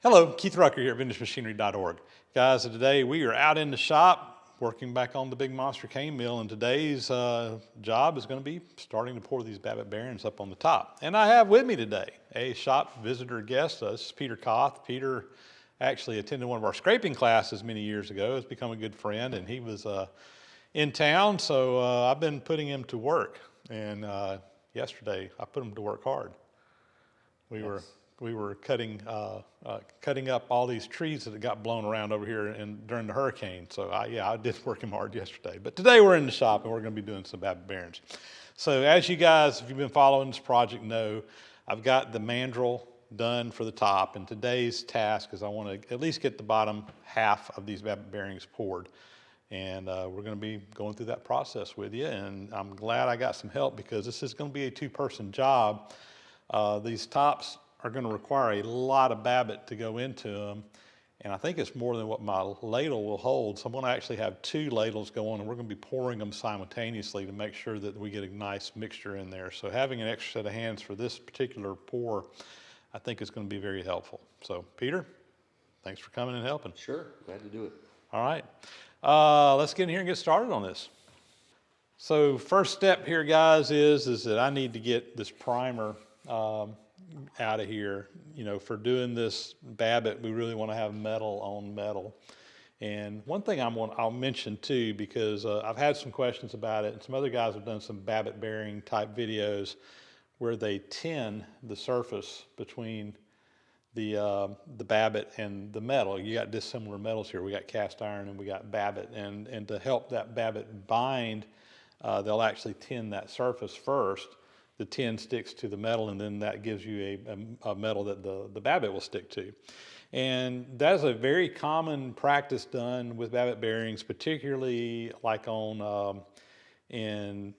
Hello, Keith Rucker here at VintageMachinery.org. Guys, today we are out in the shop working back on the big monster cane mill, and today's job is going to be starting to pour these Babbitt bearings up on the top. And I have with me today a shop visitor guest. This is Peter Koth. Peter actually attended one of our scraping classes many years ago. Has become a good friend, and he was in town, so I've been putting him to work. And yesterday I put him to work hard. We were cutting up all these trees that got blown around over here during the hurricane. So I did work him hard yesterday. But today we're in the shop and we're going to be doing some Babbitt bearings. So as you guys, if you've been following this project, know, I've got the mandrel done for the top. And today's task is I want to at least get the bottom half of these Babbitt bearings poured. And we're going to be going through that process with you. And I'm glad I got some help because this is going to be a two-person job. These tops are going to require a lot of Babbitt to go into them, and I think it's more than what my ladle will hold. So I'm going to actually have two ladles going, and we're going to be pouring them simultaneously to make sure that we get a nice mixture in there. So having an extra set of hands for this particular pour, I think is going to be very helpful. So Peter, thanks for coming and helping. Sure, glad to do it. All right, let's get in here and get started on this. So first step here, guys, is that I need to get this primer out of here. You know, for doing this Babbitt, we really want to have metal on metal. And one thing I'll mention too, because I've had some questions about it, and some other guys have done some Babbitt bearing type videos where they tin the surface between the Babbitt and the metal. You got dissimilar metals here. We got cast iron and we got Babbitt, and to help that Babbitt bind, they'll actually tin that surface first. The tin sticks to the metal, and then that gives you a metal that the Babbitt will stick to. And that's a very common practice done with Babbitt bearings, particularly like on in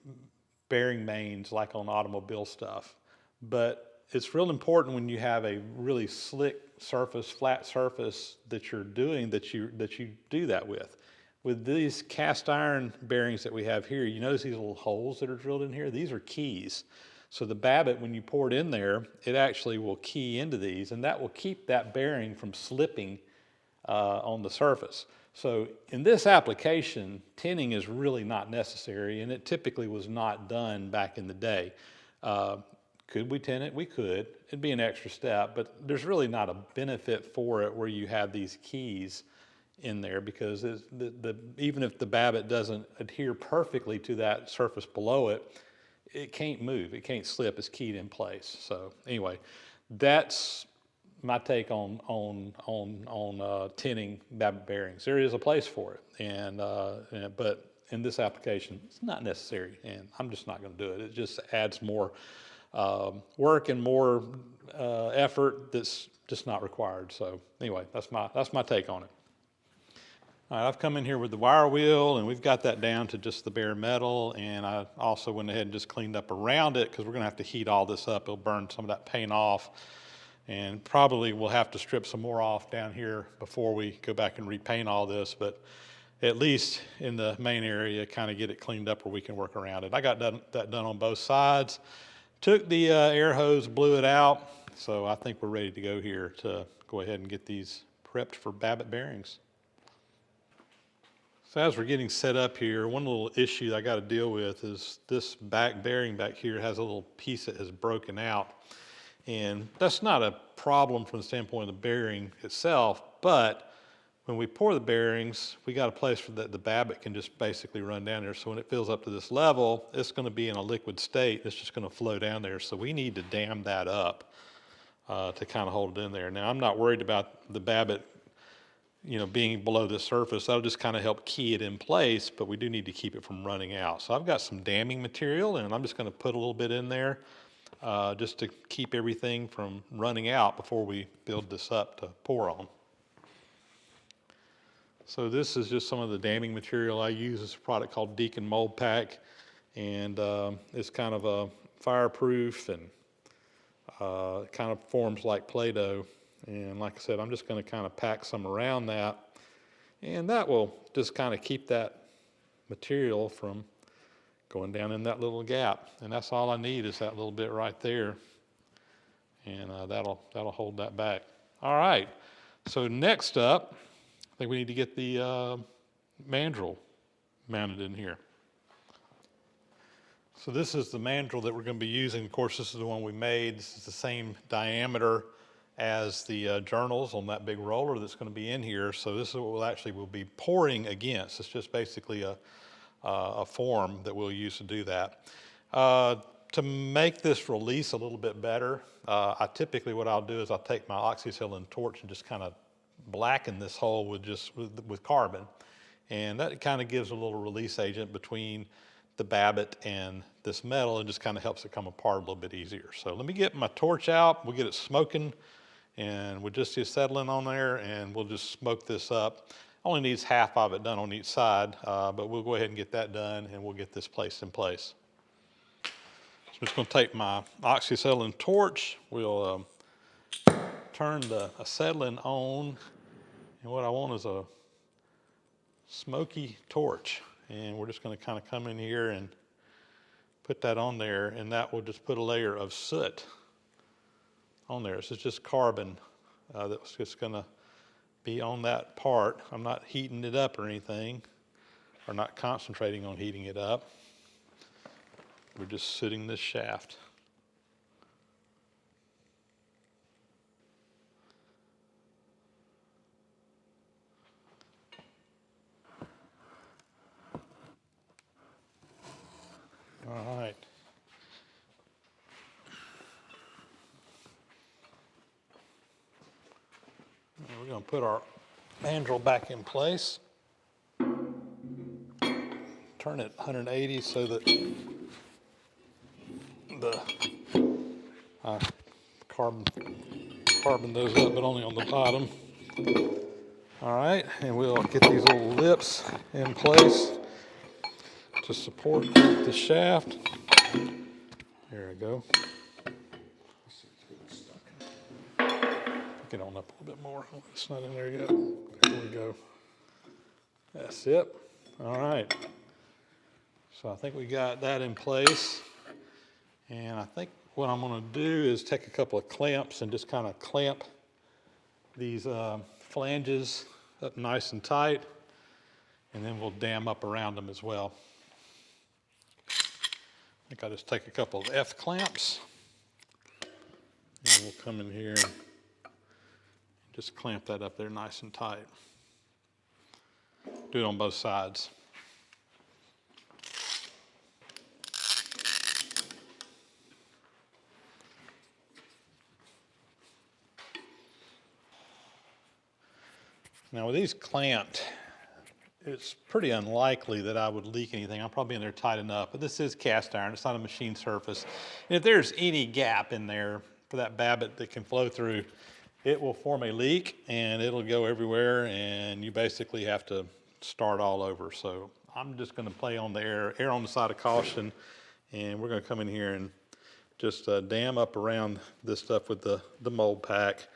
bearing mains, like on automobile stuff. But it's real important when you have a really slick surface, flat surface that you're doing, that you do that with. With these cast iron bearings that we have here, you notice these little holes that are drilled in here? These are keys. So the Babbitt, when you pour it in there, it actually will key into these, and that will keep that bearing from slipping on the surface. So in this application, tinning is really not necessary, and it typically was not done back in the day. Could we tin it? We could. It'd be an extra step, but there's really not a benefit for it where you have these keys in there, because even if the Babbitt doesn't adhere perfectly to that surface below it, it can't move, it can't slip, it's keyed in place. So anyway, that's my take on tinning Babbitt bearings. There is a place for it, but in this application, it's not necessary, and I'm just not going to do it. It just adds more work and more effort that's just not required. So anyway, that's my take on it. All right, I've come in here with the wire wheel, and we've got that down to just the bare metal, and I also went ahead and just cleaned up around it because we're going to have to heat all this up. It'll burn some of that paint off, and probably we'll have to strip some more off down here before we go back and repaint all this, but at least in the main area, kind of get it cleaned up where we can work around it. I got that done on both sides. Took the air hose, blew it out, so I think we're ready to go here to go ahead and get these prepped for Babbitt bearings. So as we're getting set up here, one little issue I got to deal with is this back bearing back here has a little piece that has broken out. And that's not a problem from the standpoint of the bearing itself, but when we pour the bearings, we got a place for that the Babbitt can just basically run down there. So when it fills up to this level, it's going to be in a liquid state. It's just going to flow down there. So we need to dam that up to kind of hold it in there. Now, I'm not worried about the Babbitt being below the surface. That'll just kind of help key it in place, but we do need to keep it from running out. So I've got some damming material, and I'm just going to put a little bit in there just to keep everything from running out before we build this up to pour on. So this is just some of the damming material I use. It's a product called Deacon Mold Pack, and it's kind of a fireproof, and it kind of forms like Play-Doh. And like I said, I'm just going to kind of pack some around that, and that will just kind of keep that material from going down in that little gap. And that's all I need is that little bit right there, and that'll hold that back. All right, so next up, I think we need to get the mandrel mounted in here. So this is the mandrel that we're going to be using. Of course, this is the one we made. This is the same diameter as the journals on that big roller that's going to be in here. So this is what we'll be pouring against. It's just basically a form that we'll use to do that. To make this release a little bit better, typically what I'll do is I'll take my oxyacetylene torch and just kind of blacken this hole with carbon. And that kind of gives a little release agent between the Babbitt and this metal, and just kind of helps it come apart a little bit easier. So let me get my torch out, we'll get it smoking, and we'll just acetylene on there, and we'll just smoke this up. Only needs half of it done on each side, but we'll go ahead and get that done, and we'll get this placed in place. So I'm just going to take my oxyacetylene torch, we'll turn the acetylene on, and what I want is a smoky torch. And we're just going to kind of come in here and put that on there, and that will just put a layer of soot on there. So it's just carbon that's just going to be on that part. I'm not heating it up or anything, or not concentrating on heating it up. We're just sooting this shaft. All right. We're going to put our mandrel back in place. Turn it 180 so that the carbon those up, but only on the bottom. All right, and we'll get these little lips in place to support the shaft. There we go. Get on up a little bit more. Oh, it's not in there yet. There we go. That's it. All right. So I think we got that in place. And I think what I'm going to do is take a couple of clamps and just kind of clamp these flanges up nice and tight. And then we'll dam up around them as well. I think I'll just take a couple of F clamps. And we'll come in here and just clamp that up there nice and tight. Do it on both sides. Now with these clamped, it's pretty unlikely that I would leak anything. I'm probably in there tight enough, but this is cast iron. It's not a machine surface. And if there's any gap in there for that Babbitt that can flow through, it will form a leak and it'll go everywhere, and you basically have to start all over. So I'm just going to play on the err on the side of caution, and we're going to come in here and just dam up around this stuff with the mold pack,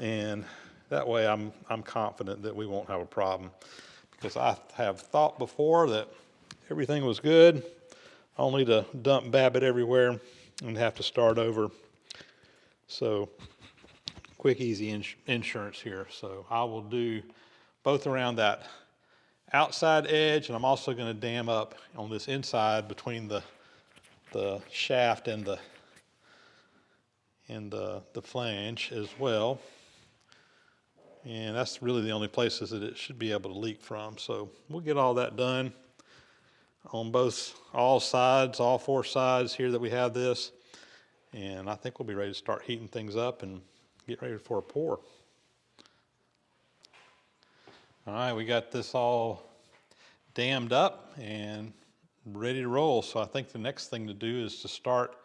and that way I'm confident that we won't have a problem, because I have thought before that everything was good only to dump Babbitt everywhere and have to start over. So quick, easy insurance here. So I will do both around that outside edge, and I'm also going to dam up on this inside between the shaft and the flange as well. And that's really the only places that it should be able to leak from. So we'll get all that done on all sides, all four sides here that we have this. And I think we'll be ready to start heating things up and get ready for a pour. All right, we got this all dammed up and ready to roll. So I think the next thing to do is to start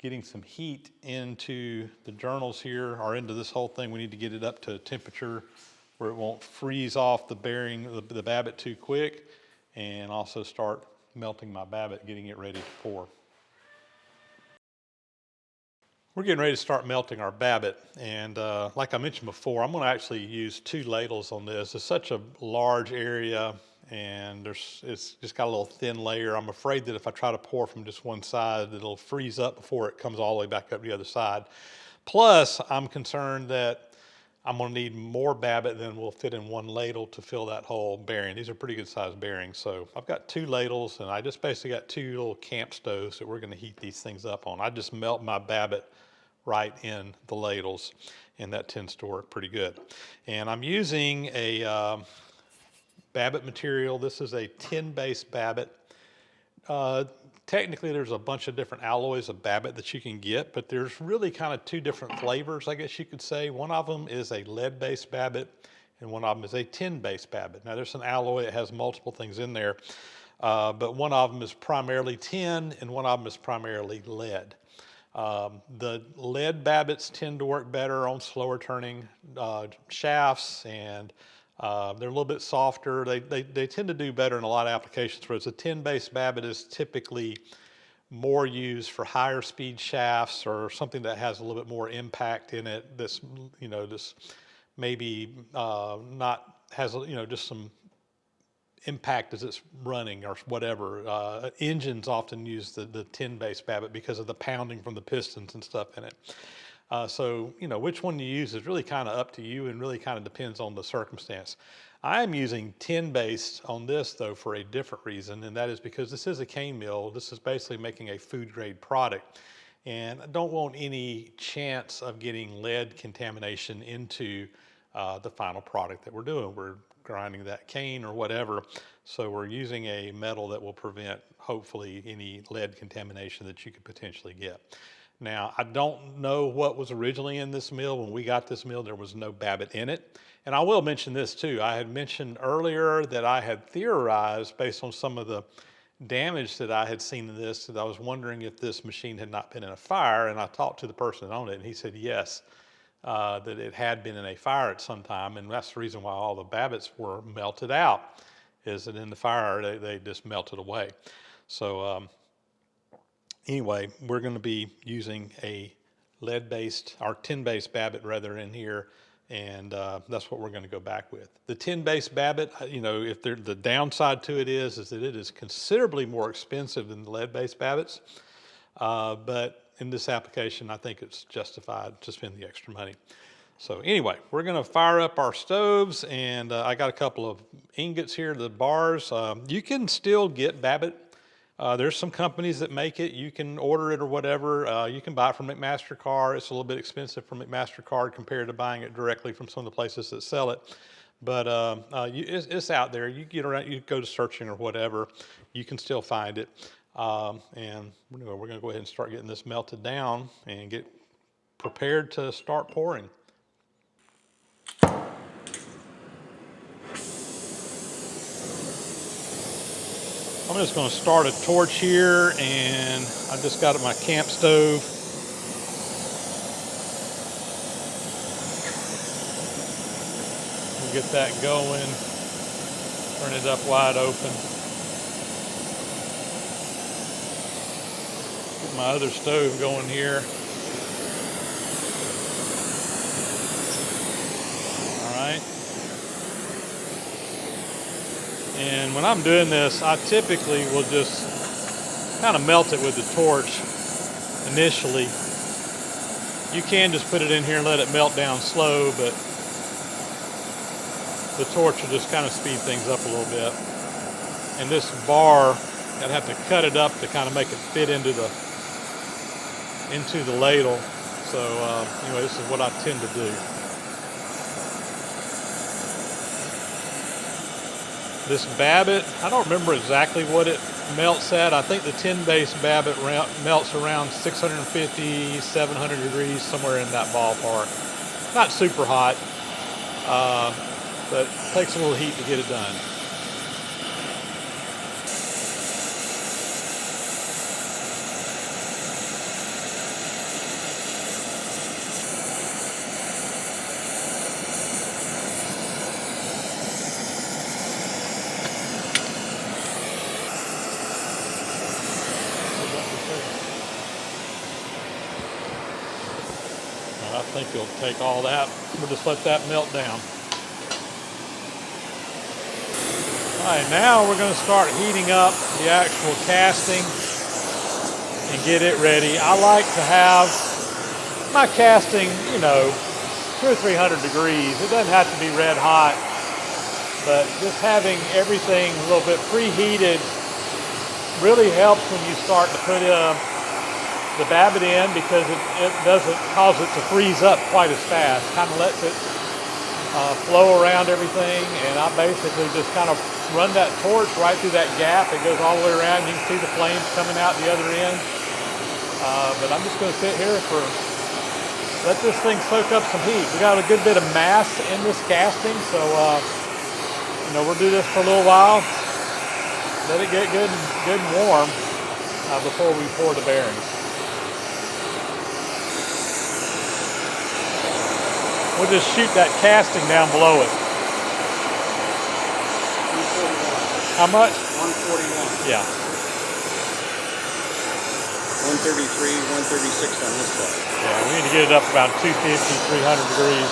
getting some heat into the journals here, or into this whole thing. We need to get it up to a temperature where it won't freeze off the bearing, the Babbitt too quick, and also start melting my Babbitt, getting it ready to pour. We're getting ready to start melting our Babbitt, and like I mentioned before, I'm going to actually use 2 ladles on this. It's such a large area, and it's just got a little thin layer. I'm afraid that if I try to pour from just one side, it'll freeze up before it comes all the way back up the other side. Plus, I'm concerned that I'm going to need more Babbitt than will fit in one ladle to fill that whole bearing. These are pretty good sized bearings. So I've got 2 ladles, and I just basically got 2 little camp stoves that we're going to heat these things up on. I just melt my Babbitt right in the ladles, and that tends to work pretty good. And I'm using a Babbitt material. This is a tin-based Babbitt. Technically, there's a bunch of different alloys of Babbitt that you can get, but there's really kind of 2 different flavors, I guess you could say. One of them is a lead-based Babbitt, and one of them is a tin-based Babbitt. Now, there's an alloy that has multiple things in there, but one of them is primarily tin, and one of them is primarily lead. The lead Babbitts tend to work better on slower turning shafts, and they're a little bit softer. They tend to do better in a lot of applications, whereas a tin-based Babbitt is typically more used for higher speed shafts or something that has a little bit more impact in it. This, this maybe not has, just some impact as it's running or whatever. Engines often use the tin-based Babbitt because of the pounding from the pistons and stuff in it. So, which one you use is really kind of up to you and really kind of depends on the circumstance. I am using tin-based on this, though, for a different reason, and that is because this is a cane mill. This is basically making a food-grade product, and I don't want any chance of getting lead contamination into the final product that we're doing. We're grinding that cane or whatever, so we're using a metal that will prevent, hopefully, any lead contamination that you could potentially get. Now, I don't know what was originally in this mill. When we got this mill, there was no Babbitt in it. And I will mention this too. I had mentioned earlier that I had theorized, based on some of the damage that I had seen in this, that I was wondering if this machine had not been in a fire. And I talked to the person that owned it, and he said yes, that it had been in a fire at some time. And that's the reason why all the Babbitts were melted out, is that in the fire, they just melted away. So, anyway, we're going to be using a lead-based, or tin-based Babbitt rather, in here, and that's what we're going to go back with. The tin-based Babbitt, if the downside to it is that it is considerably more expensive than the lead-based Babbitts, but in this application, I think it's justified to spend the extra money. So anyway, we're going to fire up our stoves, and I got a couple of ingots here, the bars. You can still get Babbitt. There's some companies that make it. You can order it or whatever. You can buy it from McMaster-Carr. It's a little bit expensive from McMaster-Carr compared to buying it directly from some of the places that sell it. But it's out there. You get around, you go to searching or whatever, you can still find it. And we're going to go ahead and start getting this melted down and get prepared to start pouring. I'm just going to start a torch here, and I just got my camp stove. We'll get that going. Turn it up wide open. Get my other stove going here. All right. And when I'm doing this, I typically will just kind of melt it with the torch initially. You can just put it in here and let it melt down slow, but the torch will just kind of speed things up a little bit. And this bar, I'd have to cut it up to kind of make it fit into the ladle. So anyway, this is what I tend to do. This Babbitt, I don't remember exactly what it melts at. I think the tin-based Babbitt melts around 650, 700 degrees, somewhere in that ballpark. Not super hot, but it takes a little heat to get it done. I think you'll take all that. We'll just let that melt down. All right, now we're going to start heating up the actual casting and get it ready. I like to have my casting, 200 or 300 degrees. It doesn't have to be red hot, but just having everything a little bit preheated really helps when you start to put the Babbitt in, because it doesn't cause it to freeze up quite as fast. Kind of lets it flow around everything, and I basically just kind of run that torch right through that gap. It goes all the way around. You can see the flames coming out the other end. But I'm just going to sit here let this thing soak up some heat. We got a good bit of mass in this casting, so we'll do this for a little while. Let it get good and warm before we pour the bearings. We'll just shoot that casting down below it. 141. How much? 141. Yeah. 133, 136 on this side. Yeah, we need to get it up about 250, 300 degrees.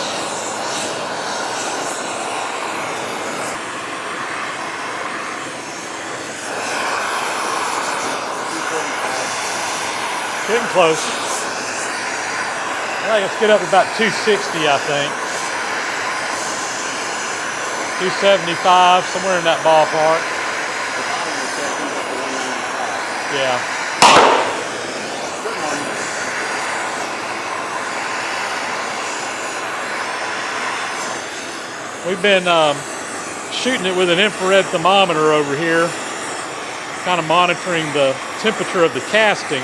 Getting close. I think let's get up to about 260, I think. 275, somewhere in that ballpark. Yeah. We've been shooting it with an infrared thermometer over here, kind of monitoring the temperature of the casting,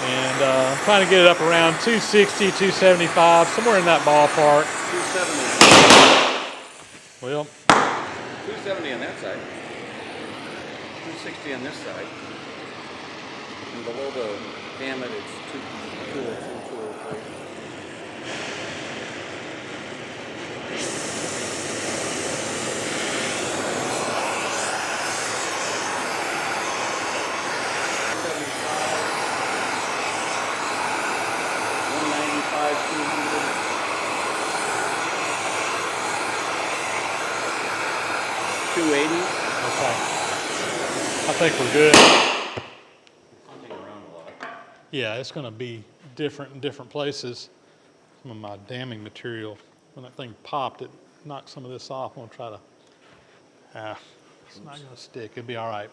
and trying to get it up around 260, 275, somewhere in that ballpark. 270. Well, 270 on that side. 260 on this side. And below the gamut, it's 203. okay. I think we're good. Hunting around a lot. Yeah, it's going to be different in different places. Some of my damming material, when that thing popped, it knocked some of this off. I'm going to try to, it's not going to stick. It'll be all right.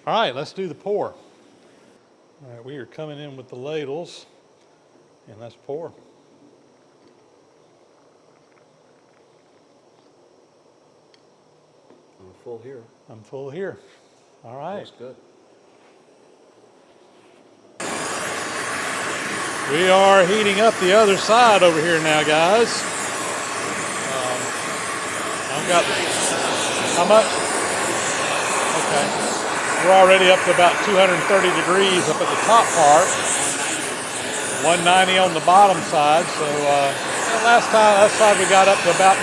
All right, let's do the pour. All right, we are coming in with the ladles, and let's pour. I'm full here. I'm full here. All right. That's good. We are heating up the other side over here now, guys. I've got, how much? Okay. We're already up to about 230 degrees up at the top part. 190 on the bottom side. So last side we got up to about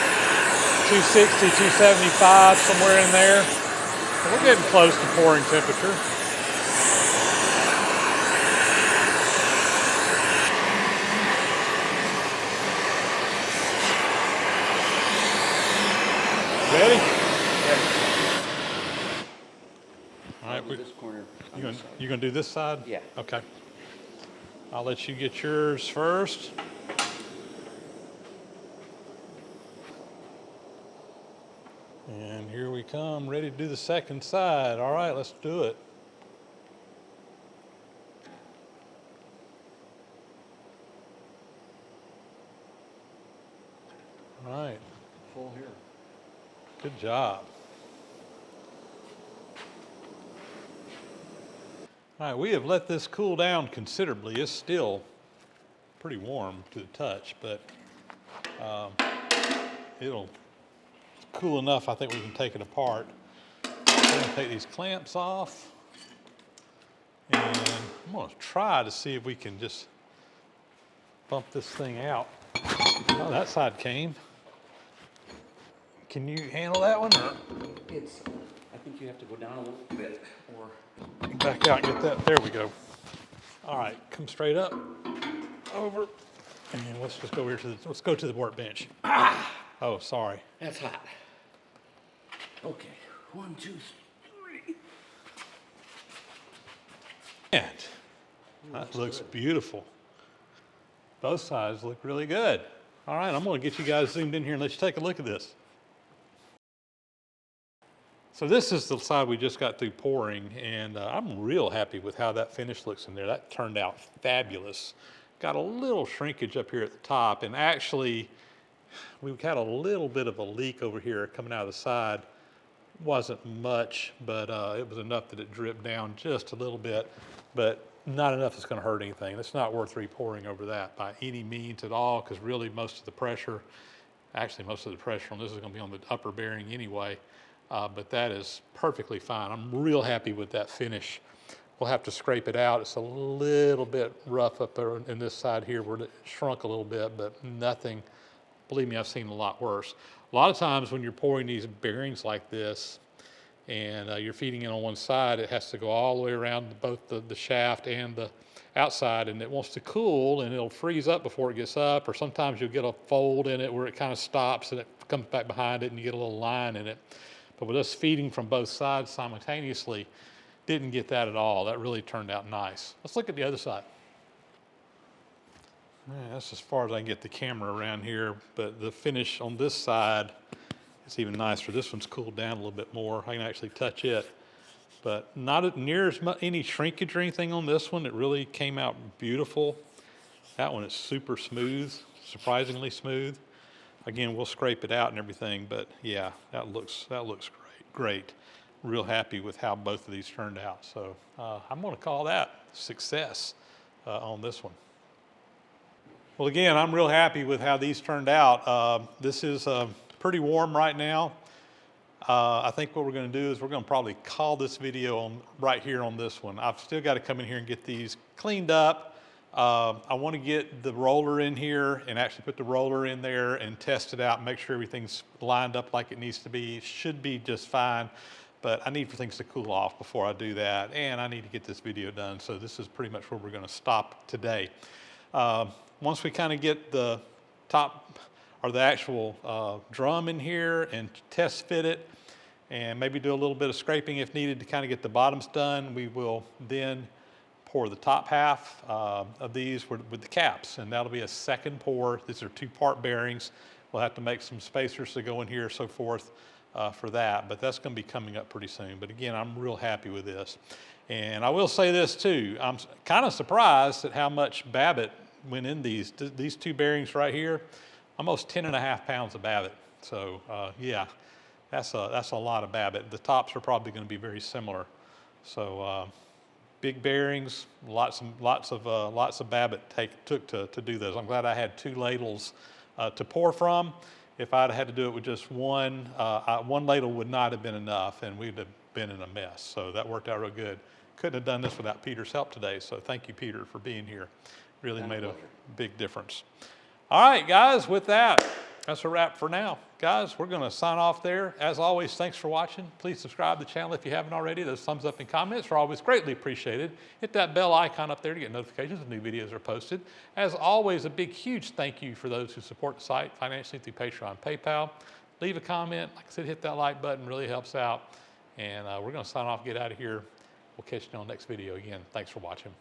260, 275, somewhere in there. So we're getting close to pouring temperature. Ready? All right. This corner. You gonna do this side? Yeah. Okay. I'll let you get yours first. And here we come, ready to do the second side. All right, let's do it. All right. Full here. Good job. All right, we have let this cool down considerably. It's still pretty warm to the touch, but it'll cool enough. I think we can take it apart. I'm going to take these clamps off, and I'm going to try to see if we can just bump this thing out. Oh, that side came. Can you handle that one? Or? I think you have to go down a little bit, or Back out and get that. There we go. All right, come straight up, over, and let's just go over here let's go to the workbench. Oh, sorry. that's hot. Okay, 1, 2, 3. And that looks beautiful. Both sides look really good. All right, I'm going to get you guys zoomed in here and let you take a look at this. So this is the side we just got through pouring, and I'm real happy with how that finish looks in there. That turned out fabulous. Got a little shrinkage up here at the top, and actually we've had a little bit of a leak over here coming out of the side. Wasn't much, but it was enough that it dripped down just a little bit, but not enough that's going to hurt anything. It's not worth re-pouring over that by any means at all, because really most of the pressure on this is going to be on the upper bearing anyway. But that is perfectly fine. I'm real happy with that finish. We'll have to scrape it out. It's a little bit rough up there in this side here where it shrunk a little bit, but nothing. Believe me, I've seen a lot worse. A lot of times when you're pouring these bearings like this and you're feeding it on one side, it has to go all the way around both the shaft and the outside, and it wants to cool and it'll freeze up before it gets up, or sometimes you'll get a fold in it where it kind of stops and it comes back behind it and you get a little line in it. But with us feeding from both sides simultaneously, didn't get that at all. That really turned out nice. Let's look at the other side. Yeah, that's as far as I can get the camera around here, but the finish on this side is even nicer. This one's cooled down a little bit more. I can actually touch it, but not near as much any shrinkage or anything on this one. It really came out beautiful. That one is super smooth, surprisingly smooth. Again, we'll scrape it out and everything, but yeah, that looks great. Real happy with how both of these turned out. So I'm going to call that success on this one. Well, again, I'm real happy with how these turned out. This is pretty warm right now. I think what we're going to do is we're going to probably call this video on right here on this one. I've still got to come in here and get these cleaned up. I want to get the roller in here and actually put the roller in there and test it out and make sure everything's lined up like it needs to be. Should be just fine, but I need for things to cool off before I do that, and I need to get this video done. So this is pretty much where we're going to stop today. Once we kind of get the top or the actual drum in here and test fit it and maybe do a little bit of scraping if needed to kind of get the bottoms done, we will then pour the top half of these with the caps, and that'll be a second pour. These are 2-part bearings. We'll have to make some spacers to go in here, so forth, for that, but that's going to be coming up pretty soon. But again, I'm real happy with this. And I will say this too, I'm kind of surprised at how much Babbitt went in these 2 bearings right here, almost 10.5 pounds of Babbitt. So yeah, that's a lot of Babbitt. The tops are probably going to be very similar. So big bearings, lots of Babbitt took to do those. I'm glad I had 2 ladles to pour from. If I'd had to do it with just one ladle would not have been enough, and we'd have been in a mess. So that worked out real good. Couldn't have done this without Peter's help today. So thank you, Peter, for being here. Really made a big difference. All right, guys, with that, that's a wrap for now. Guys, we're going to sign off there. As always, thanks for watching. Please subscribe to the channel if you haven't already. Those thumbs up and comments are always greatly appreciated. Hit that bell icon up there to get notifications when new videos are posted. As always, a big, huge thank you for those who support the site financially through Patreon, PayPal. Leave a comment. Like I said, hit that like button. Really helps out. And we're going to sign off, get out of here. We'll catch you on the next video again. Thanks for watching.